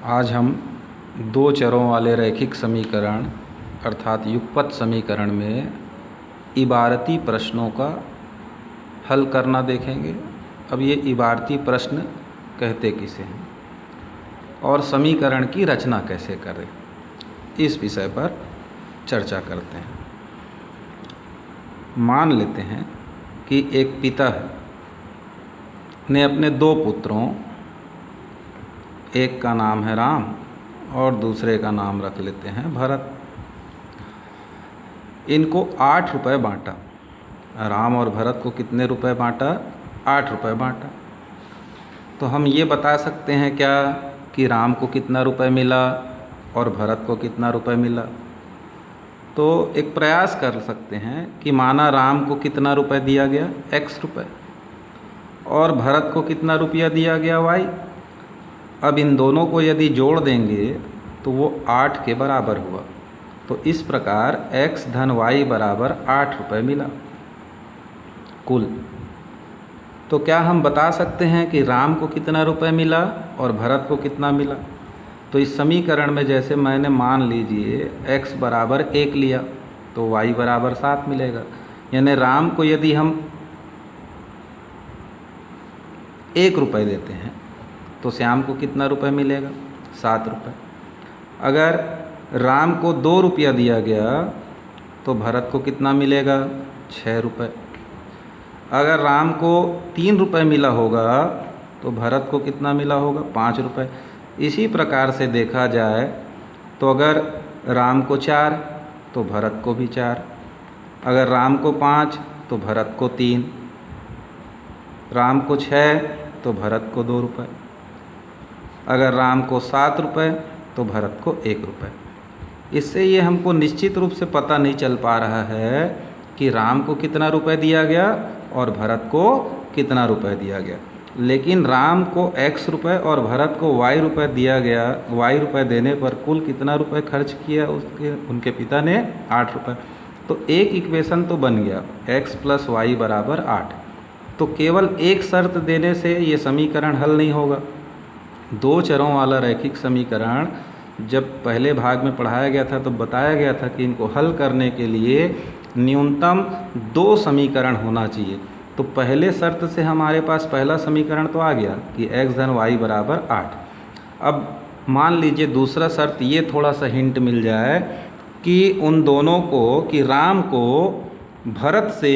आज हम दो चरों वाले रैखिक समीकरण अर्थात युगपत समीकरण में इबारती प्रश्नों का हल करना देखेंगे। अब ये इबारती प्रश्न कहते किसे हैं और समीकरण की रचना कैसे करें, इस विषय पर चर्चा करते हैं। मान लेते हैं कि एक पिता ने अपने दो पुत्रों, एक का नाम है राम और दूसरे का नाम रख लेते हैं भरत, इनको 8 रुपये बांटा। राम और भरत को कितने रुपए बांटा? 8 रुपये बांटा। तो हम ये बता सकते हैं क्या कि राम को कितना रुपए मिला और भरत को कितना रुपए मिला? तो एक प्रयास कर सकते हैं कि माना राम को कितना रुपए दिया गया? x रुपये, और भरत को कितना रुपया दिया गया? y। अब इन दोनों को यदि जोड़ देंगे तो वो 8 के बराबर हुआ। तो इस प्रकार x धन y बराबर 8 रुपये मिला कुल। तो क्या हम बता सकते हैं कि राम को कितना रुपए मिला और भरत को कितना मिला? तो इस समीकरण में जैसे मैंने मान लीजिए x बराबर 1 लिया तो y बराबर 7 मिलेगा। यानी राम को यदि हम 1 रुपये देते हैं तो श्याम को कितना रुपए मिलेगा? 7 रुपये। अगर राम को 2 रुपया दिया गया तो भरत को कितना मिलेगा? 6 रुपये। अगर राम को 3 रुपये मिला होगा तो भरत को कितना मिला होगा? 5 रुपये। इसी प्रकार से देखा जाए तो अगर राम को 4 तो भरत को भी 4, अगर राम को 5 तो भरत को 3, राम को 6 तो भरत को 2 रुपये, अगर राम को 7 रुपये तो भरत को 1 रुपये। इससे ये हमको निश्चित रूप से पता नहीं चल पा रहा है कि राम को कितना रुपए दिया गया और भरत को कितना रुपए दिया गया, लेकिन राम को x रुपये और भरत को y रुपये दिया गया। y रुपये देने पर कुल कितना रुपए खर्च किया उनके पिता ने? 8 रुपये। तो एक इक्वेशन तो बन गया, x प्लस वाई बराबर 8। तो केवल एक शर्त देने से ये समीकरण हल नहीं होगा। दो चरों वाला रैखिक समीकरण जब पहले भाग में पढ़ाया गया था तो बताया गया था कि इनको हल करने के लिए न्यूनतम 2 समीकरण होना चाहिए। तो पहले शर्त से हमारे पास पहला समीकरण तो आ गया कि x धन y बराबर 8। अब मान लीजिए दूसरा शर्त ये थोड़ा सा हिंट मिल जाए कि उन दोनों को, कि राम को भरत से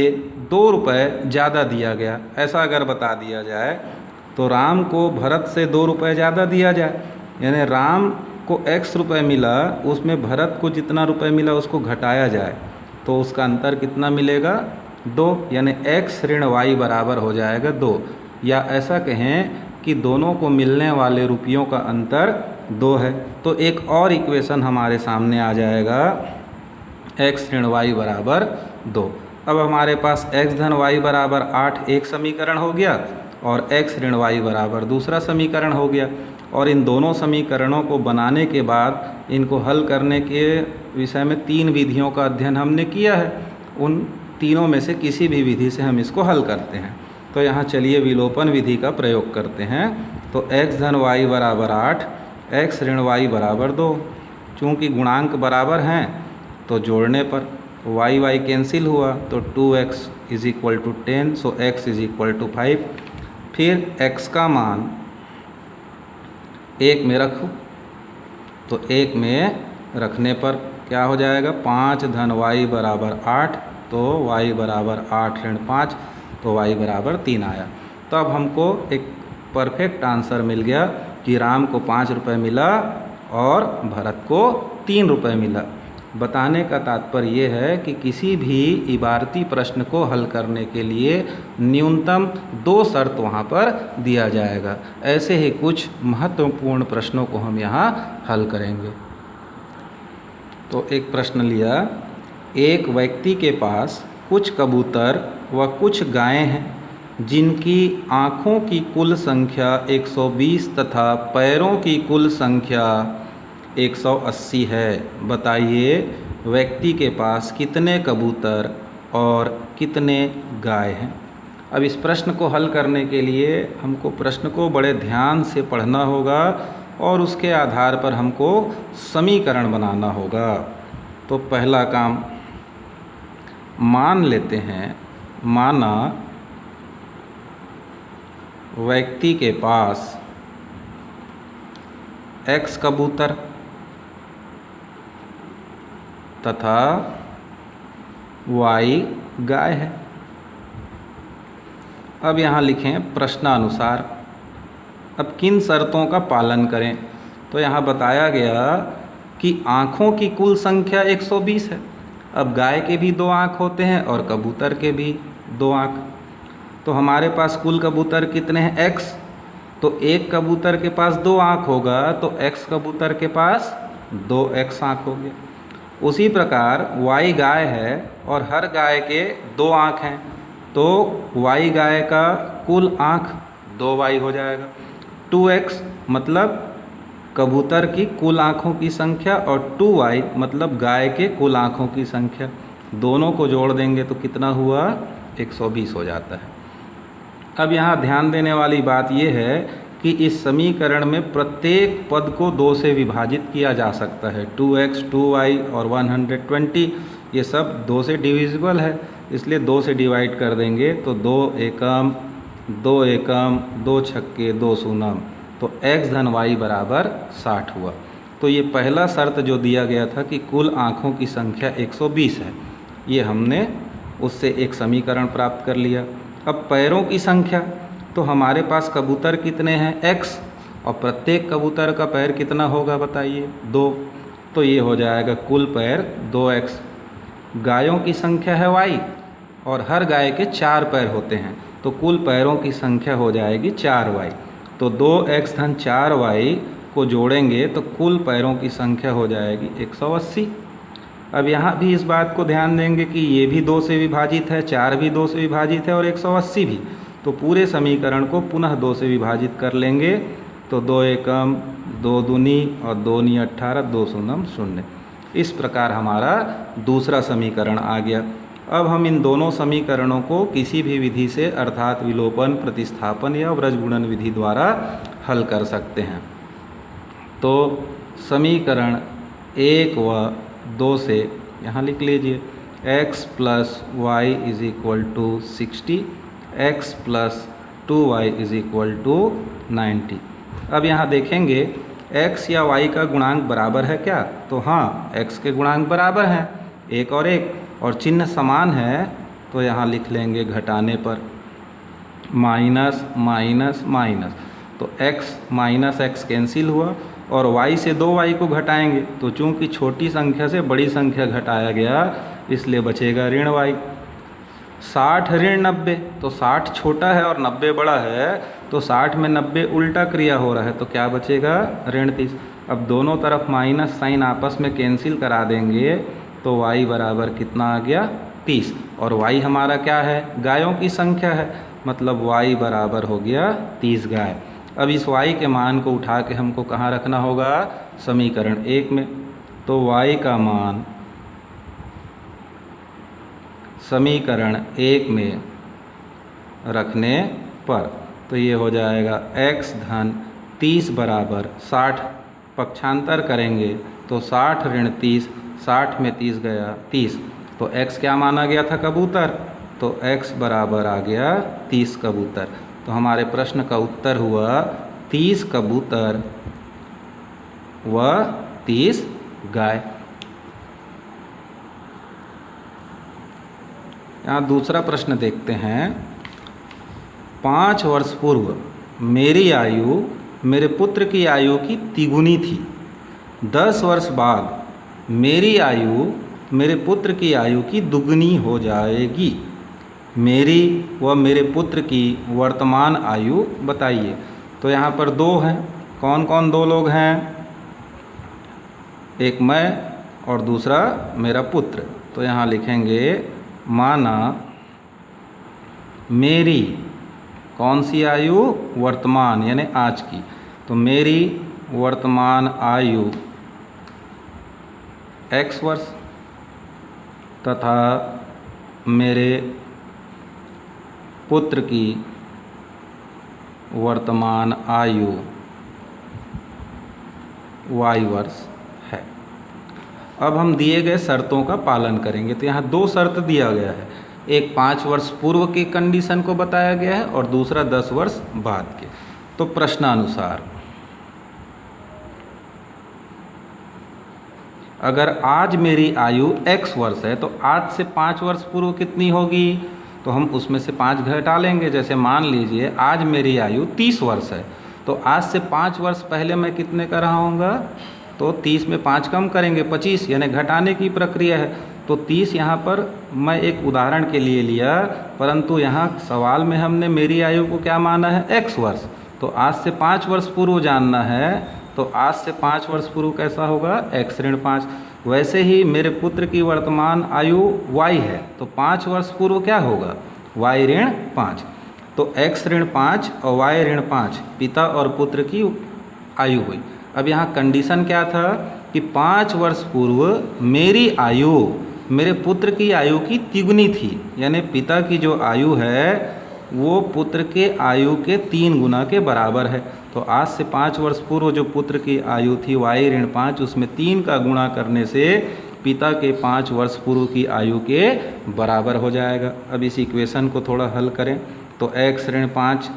2 रुपये ज़्यादा दिया गया, ऐसा अगर बता दिया जाए तो राम को भरत से 2 रुपये ज़्यादा दिया जाए, यानी राम को x रुपये मिला, उसमें भरत को जितना रुपये मिला उसको घटाया जाए तो उसका अंतर कितना मिलेगा? 2, यानी x ऋण y बराबर हो जाएगा 2। या ऐसा कहें कि दोनों को मिलने वाले रुपयों का अंतर 2 है। तो एक और इक्वेशन हमारे सामने आ जाएगा, x ऋण y बराबर 2। अब हमारे पास x धन y बराबर 8 एक समीकरण हो गया और x ऋण y बराबर दूसरा समीकरण हो गया। और इन दोनों समीकरणों को बनाने के बाद इनको हल करने के विषय में 3 विधियों का अध्ययन हमने किया है। उन तीनों में से किसी भी विधि से हम इसको हल करते हैं। तो यहाँ चलिए विलोपन विधि का प्रयोग करते हैं। तो x धन y बराबर 8, x ऋण y बराबर 2। चूँकि गुणांक बराबर हैं तो जोड़ने पर y कैंसिल हुआ तो 2x is equal to 10, so x is equal to 5। फिर x का मान 1 में रखो तो 1 में रखने पर क्या हो जाएगा? 5 धन y बराबर 8, तो y बराबर 8 ऋण 5, तो y बराबर 3 आया। तो अब हमको एक परफेक्ट आंसर मिल गया कि राम को 5 रुपये मिला और भरत को 3 रुपये मिला। बताने का तात्पर्य ये है कि किसी भी इबारती प्रश्न को हल करने के लिए न्यूनतम 2 शर्त वहाँ पर दिया जाएगा। ऐसे ही कुछ महत्वपूर्ण प्रश्नों को हम यहाँ हल करेंगे। तो एक प्रश्न लिया, एक व्यक्ति के पास कुछ कबूतर व कुछ गायें हैं जिनकी आँखों की कुल संख्या 120 तथा पैरों की कुल संख्या 180 है। बताइए व्यक्ति के पास कितने कबूतर और कितने गाय हैं। अब इस प्रश्न को हल करने के लिए हमको प्रश्न को बड़े ध्यान से पढ़ना होगा और उसके आधार पर हमको समीकरण बनाना होगा। तो पहला काम मान लेते हैं, माना व्यक्ति के पास x कबूतर तथा y गाय है। अब यहाँ लिखें प्रश्नानुसार। अब किन शर्तों का पालन करें? तो यहाँ बताया गया कि आँखों की कुल संख्या 120 है। अब गाय के भी 2 आँख होते हैं और कबूतर के भी 2 आँख। तो हमारे पास कुल कबूतर कितने हैं? x। तो एक कबूतर के पास 2 आँख होगा तो x कबूतर के पास 2x आँख हो गया। उसी प्रकार y गाय है और हर गाय के 2 आँख हैं, तो y गाय का कुल आँख 2y हो जाएगा। 2x मतलब कबूतर की कुल आँखों की संख्या और 2y मतलब गाय के कुल आँखों की संख्या। दोनों को जोड़ देंगे तो कितना हुआ? 120 हो जाता है। अब यहाँ ध्यान देने वाली बात यह है कि इस समीकरण में प्रत्येक पद को 2 से विभाजित किया जा सकता है। 2x, 2y और 120 ये सब 2 से डिविजिबल है, इसलिए 2 से डिवाइड कर देंगे तो 2 एकम 2 एकम 2 छक्के 2 शून्यम, तो x धन y बराबर 60 हुआ। तो ये पहला शर्त जो दिया गया था कि कुल आँखों की संख्या 120 है, ये हमने उससे एक समीकरण प्राप्त कर लिया। अब पैरों की संख्या, तो हमारे पास कबूतर कितने हैं? x, और प्रत्येक कबूतर का पैर कितना होगा बताइए? 2। तो ये हो जाएगा कुल पैर 2x। गायों की संख्या है y और हर गाय के 4 पैर होते हैं, तो कुल पैरों की संख्या हो जाएगी 4y। तो 2x धन 4y को जोड़ेंगे तो कुल पैरों की संख्या हो जाएगी 180। अब यहाँ भी इस बात को ध्यान देंगे कि ये भी 2 से विभाजित है, 4 भी 2 से विभाजित है और 180 भी। तो पूरे समीकरण को पुनः 2 से विभाजित कर लेंगे तो 2 एकम 2 दूनी और 2 नी 18 2 शून्यम 0। इस प्रकार हमारा दूसरा समीकरण आ गया। अब हम इन दोनों समीकरणों को किसी भी विधि से अर्थात विलोपन, प्रतिस्थापन या व्रजगुणन विधि द्वारा हल कर सकते हैं। तो समीकरण 1 व 2 से यहाँ लिख लीजिए x plus y is equal to 60, x plus 2y is equal to 90। अब यहाँ देखेंगे x या y का गुणांक बराबर है क्या? तो हाँ, x के गुणांक बराबर हैं, 1 और 1, और चिन्ह समान है, तो यहाँ लिख लेंगे घटाने पर माइनस माइनस माइनस, तो x माइनस x कैंसिल हुआ और y से 2y को घटाएंगे तो चूंकि छोटी संख्या से बड़ी संख्या घटाया गया इसलिए बचेगा ऋण y। 60 ऋण 90, तो 60 छोटा है और 90 बड़ा है, तो 60 में 90 उल्टा क्रिया हो रहा है, तो क्या बचेगा? ऋण 30। अब दोनों तरफ माइनस साइन आपस में कैंसिल करा देंगे तो y बराबर कितना आ गया? 30। और y हमारा क्या है? गायों की संख्या है, मतलब y बराबर हो गया 30 गाय। अब इस y के मान को उठा के हमको कहाँ रखना होगा? समीकरण 1 में। तो y का मान समीकरण 1 में रखने पर तो ये हो जाएगा x धन 30 बराबर 60, पक्षांतर करेंगे तो 60 ऋण 30, 60 में 30 गया 30, तो x क्या माना गया था? कबूतर, तो x बराबर आ गया 30 कबूतर। तो हमारे प्रश्न का उत्तर हुआ 30 कबूतर व 30 गाय। यहाँ दूसरा प्रश्न देखते हैं। 5 वर्ष पूर्व मेरी आयु मेरे पुत्र की आयु की तिगुनी थी। 10 वर्ष बाद मेरी आयु मेरे पुत्र की आयु की दुगनी हो जाएगी। मेरी व मेरे पुत्र की वर्तमान आयु बताइए। तो यहाँ पर 2 हैं। कौन कौन 2 लोग हैं? एक मैं और दूसरा मेरा पुत्र। तो यहाँ लिखेंगे माना मेरी कौन सी आयु? वर्तमान यानी आज की। तो मेरी वर्तमान आयु x वर्ष तथा मेरे पुत्र की वर्तमान आयु y वर्ष है। अब हम दिए गए शर्तों का पालन करेंगे। तो यहाँ दो शर्त दिया गया है, एक 5 वर्ष पूर्व के कंडीशन को बताया गया है और दूसरा 10 वर्ष बाद के। तो प्रश्नानुसार अगर आज मेरी आयु x वर्ष है तो आज से 5 वर्ष पूर्व कितनी होगी, तो हम उसमें से 5 घटा लेंगे। जैसे मान लीजिए आज मेरी आयु 30 वर्ष है, तो आज से 5 वर्ष पहले मैं कितने का रहा हूँगा, तो 30 में 5 कम करेंगे 25, यानी घटाने की प्रक्रिया है। तो 30 यहाँ पर मैं एक उदाहरण के लिए लिया, परंतु यहाँ सवाल में हमने मेरी आयु को क्या माना है, x वर्ष। तो आज से 5 वर्ष पूर्व जानना है, तो आज से 5 वर्ष पूर्व कैसा होगा, x ऋण 5। वैसे ही मेरे पुत्र की वर्तमान आयु y है, तो 5 वर्ष पूर्व क्या होगा, y ऋण 5। तो x ऋण 5 और y ऋण 5 पिता और पुत्र की आयु हुई। अब यहाँ कंडीशन क्या था कि 5 वर्ष पूर्व मेरी आयु मेरे पुत्र की आयु की तिगुनी थी, यानी पिता की जो आयु है वो पुत्र के आयु के 3 गुना के बराबर है। तो आज से 5 वर्ष पूर्व जो पुत्र की आयु थी y ऋण 5, उसमें 3 का गुणा करने से पिता के 5 वर्ष पूर्व की आयु के बराबर हो जाएगा। अब इस इक्वेशन को थोड़ा हल करें तो x ऋण 5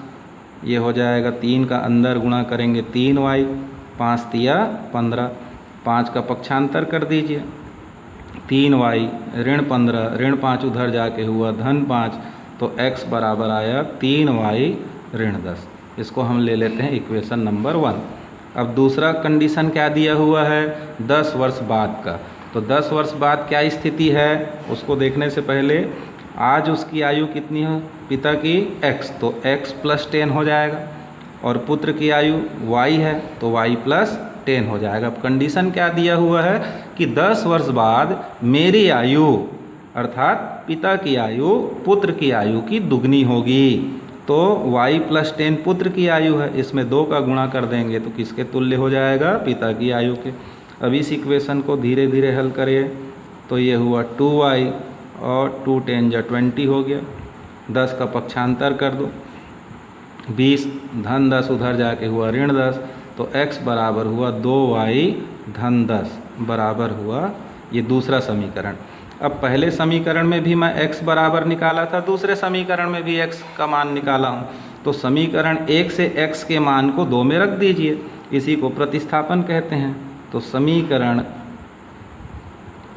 ये हो जाएगा, 3 का अंदर गुणा करेंगे 3y, 5 तिया 15, 5 का पक्षांतर कर दीजिए, 3y ऋण 15, ऋण 5 उधर जाके हुआ धन 5, तो x बराबर आया 3y ऋण 10। इसको हम ले लेते हैं इक्वेशन नंबर 1। अब दूसरा कंडीशन क्या दिया हुआ है, 10 वर्ष बाद का। तो 10 वर्ष बाद क्या स्थिति है उसको देखने से पहले आज उसकी आयु कितनी है, पिता की x, तो x + 10 हो जाएगा, और पुत्र की आयु y है तो y + 10 हो जाएगा। अब कंडीशन क्या दिया हुआ है कि 10 वर्ष बाद मेरी आयु अर्थात पिता की आयु पुत्र की आयु की दुगनी होगी। तो y + 10 पुत्र की आयु है, इसमें 2 का गुणा कर देंगे तो किसके तुल्य हो जाएगा, पिता की आयु के। अब इस इक्वेशन को धीरे धीरे हल करिए तो ये हुआ 2y और 2 10 जा 20 हो गया, 10 का पक्षांतर कर दो, 20 धन 10 उधर जाके हुआ ऋण 10, तो x बराबर हुआ 2y धन 10 बराबर हुआ ये दूसरा समीकरण। अब पहले समीकरण में भी मैं x बराबर निकाला था, दूसरे समीकरण में भी x का मान निकाला हूँ। तो समीकरण 1 से x के मान को 2 में रख दीजिए, इसी को प्रतिस्थापन कहते हैं। तो समीकरण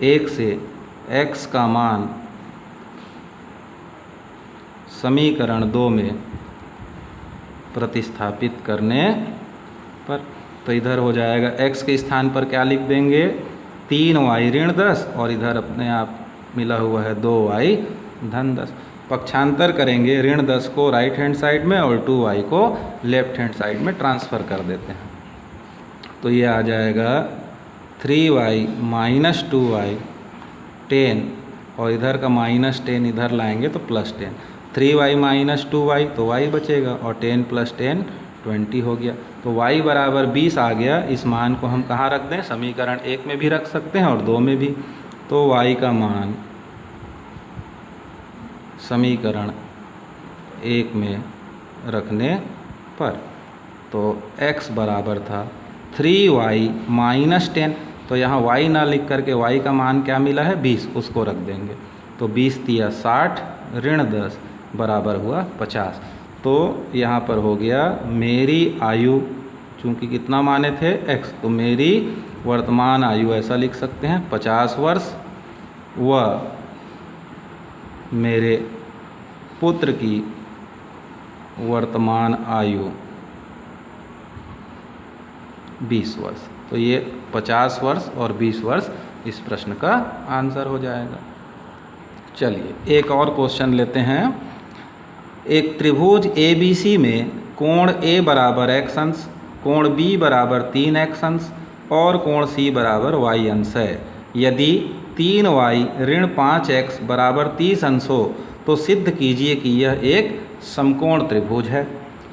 1 से x का मान समीकरण 2 में प्रतिस्थापित करने पर, तो इधर हो जाएगा x के स्थान पर क्या लिख देंगे, 3y ऋण 10, और इधर अपने आप मिला हुआ है 2y धन 10। पक्षांतर करेंगे, ऋण 10 को राइट हैंड साइड में और 2y को लेफ्ट हैंड साइड में ट्रांसफ़र कर देते हैं। तो ये आ जाएगा 3y - 2y 10, और इधर का -10 इधर लाएंगे तो +10, 3y - 2y तो y बचेगा, और 10 + 10 20 हो गया। तो y बराबर 20 आ गया। इस मान को हम कहाँ रख दें, समीकरण 1 में भी रख सकते हैं और 2 में भी। तो y का मान समीकरण 1 में रखने पर, तो x बराबर था 3y - 10, तो यहाँ y ना लिख करके y का मान क्या मिला है 20, उसको रख देंगे। तो 20 तिया 60 ऋण 10 बराबर हुआ 50। तो यहाँ पर हो गया मेरी आयु, चूँकि कितना माने थे x, तो मेरी वर्तमान आयु ऐसा लिख सकते हैं 50 वर्ष, व मेरे पुत्र की वर्तमान आयु 20 वर्ष। तो ये 50 वर्ष और 20 वर्ष इस प्रश्न का आंसर हो जाएगा। चलिए एक और क्वेश्चन लेते हैं। एक त्रिभुज ABC में कोण A बराबर x अंश, कोण B बराबर 3x अंश और कोण C बराबर y अंश है। यदि 3y ऋण 5x बराबर 30 अंश हो तो सिद्ध कीजिए कि यह एक समकोण त्रिभुज है।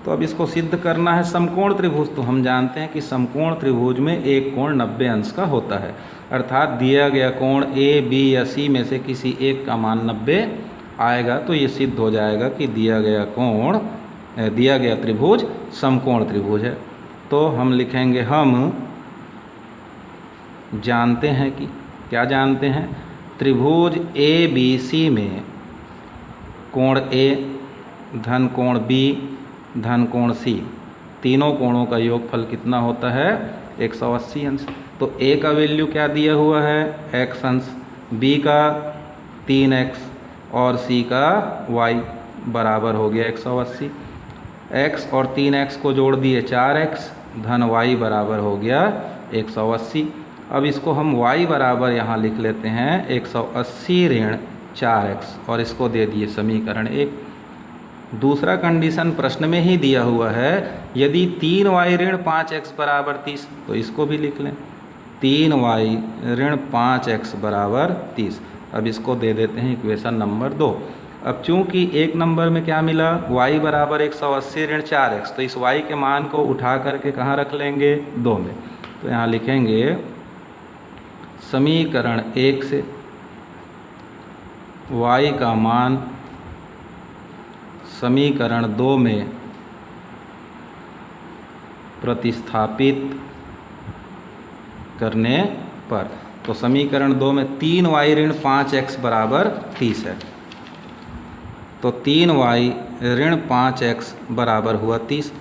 तो अब इसको सिद्ध करना है समकोण त्रिभुज, तो हम जानते हैं कि समकोण त्रिभुज में एक कोण 90 अंश का होता है, अर्थात दिया गया कोण A, B या C में से किसी एक का मान 90 आएगा तो ये सिद्ध हो जाएगा कि दिया गया त्रिभुज समकोण त्रिभुज है। तो हम लिखेंगे हम जानते हैं कि क्या जानते हैं, त्रिभुज ए बी सी में कोण ए धन कोण बी धन कोण सी, तीनों कोणों का योगफल कितना होता है 180 अंश। तो ए का वैल्यू क्या दिया हुआ है x अंश, बी का 3x और सी का y बराबर हो गया 180। x और 3x को जोड़ दिए 4x धन y बराबर हो गया 180। अब इसको हम y बराबर यहाँ लिख लेते हैं 180 ऋण 4x और इसको दे दिए समीकरण 1। दूसरा कंडीशन प्रश्न में ही दिया हुआ है, यदि 3y ऋण 5x बराबर 30, तो इसको भी लिख लें 3y ऋण 5x बराबर 30। अब इसको दे देते हैं इक्वेशन नंबर 2। अब चूंकि एक नंबर में क्या मिला y बराबर 180 ऋण 4x, तो इस y के मान को उठा करके कहाँ रख लेंगे 2 में। तो यहाँ लिखेंगे समीकरण 1 से y का मान समीकरण 2 में प्रतिस्थापित करने पर, तो समीकरण 2 में 3y ऋण 5x बराबर 30 है, तो 3y ऋण 5x बराबर हुआ 30।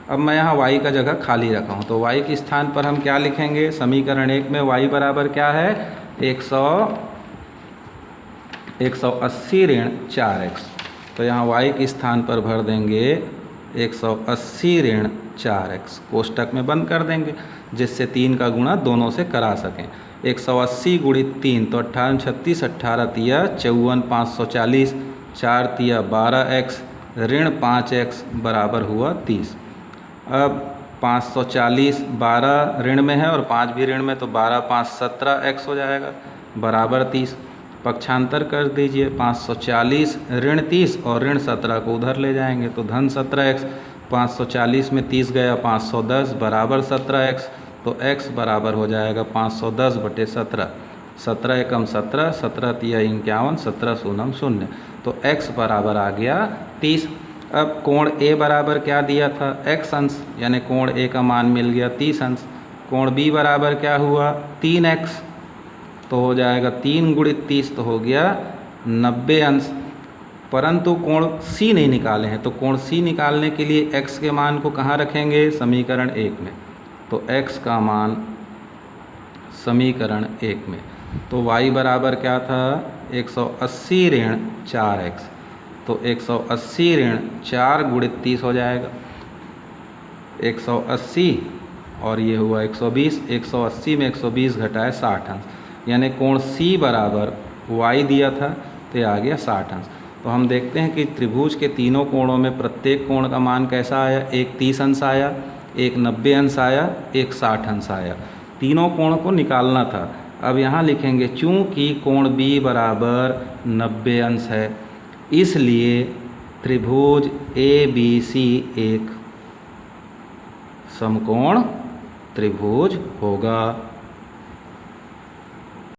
अब मैं यहाँ y का जगह खाली रखा हूँ, तो y के स्थान पर हम क्या लिखेंगे, समीकरण 1 में y बराबर क्या है 180 ऋण 4x, तो यहाँ y के स्थान पर भर देंगे 180 ऋण 4x, कोष्टक में बंद कर देंगे जिससे 3 का गुणा दोनों से करा सकें। 180 गुणित 3 तो 18 36, 18 तिया 54, 540, 4 तिया 12x ऋण 5x बराबर हुआ 30। अब 540 12 ऋण में है और 5 भी ऋण में, तो 12 5 17x हो जाएगा बराबर 30। पक्षांतर कर दीजिए, 540 ऋण 30 और ऋण 17 को उधर ले जाएंगे तो धन 17x, 540 में 30 गया 510 बराबर 17x, तो x बराबर हो जाएगा 510 बटे 17, 17 एकम 17, 17 तिया 51, 17 शून्यम 0, तो x बराबर आ गया 30। अब कोण a बराबर क्या दिया था x अंश, यानी कोण a का मान मिल गया 30 अंश। कोण b बराबर क्या हुआ 3x, तो हो जाएगा 3 गुणित 30 तो हो गया 90 अंश। परंतु कोण C नहीं निकाले हैं, तो कोण C निकालने के लिए x के मान को कहाँ रखेंगे समीकरण 1 में, तो x का मान समीकरण 1 में, तो y बराबर क्या था 180 ऋण 4x, तो 180 ऋण 4 गुणित 30 हो जाएगा 180 और ये हुआ 120, 180 में 120 घटाए 60 अंश, यानी कोण C बराबर y दिया था तो ये आ गया 60 अंश। तो हम देखते हैं कि त्रिभुज के तीनों कोणों में प्रत्येक कोण का मान कैसा आया, एक 30 अंश आया, एक 90 अंश आया, एक 60 अंश आया। तीनों कोण को निकालना था। अब यहाँ लिखेंगे चूँकि कोण B बराबर 90 अंश है, इसलिए त्रिभुज ABC एक समकोण त्रिभुज होगा।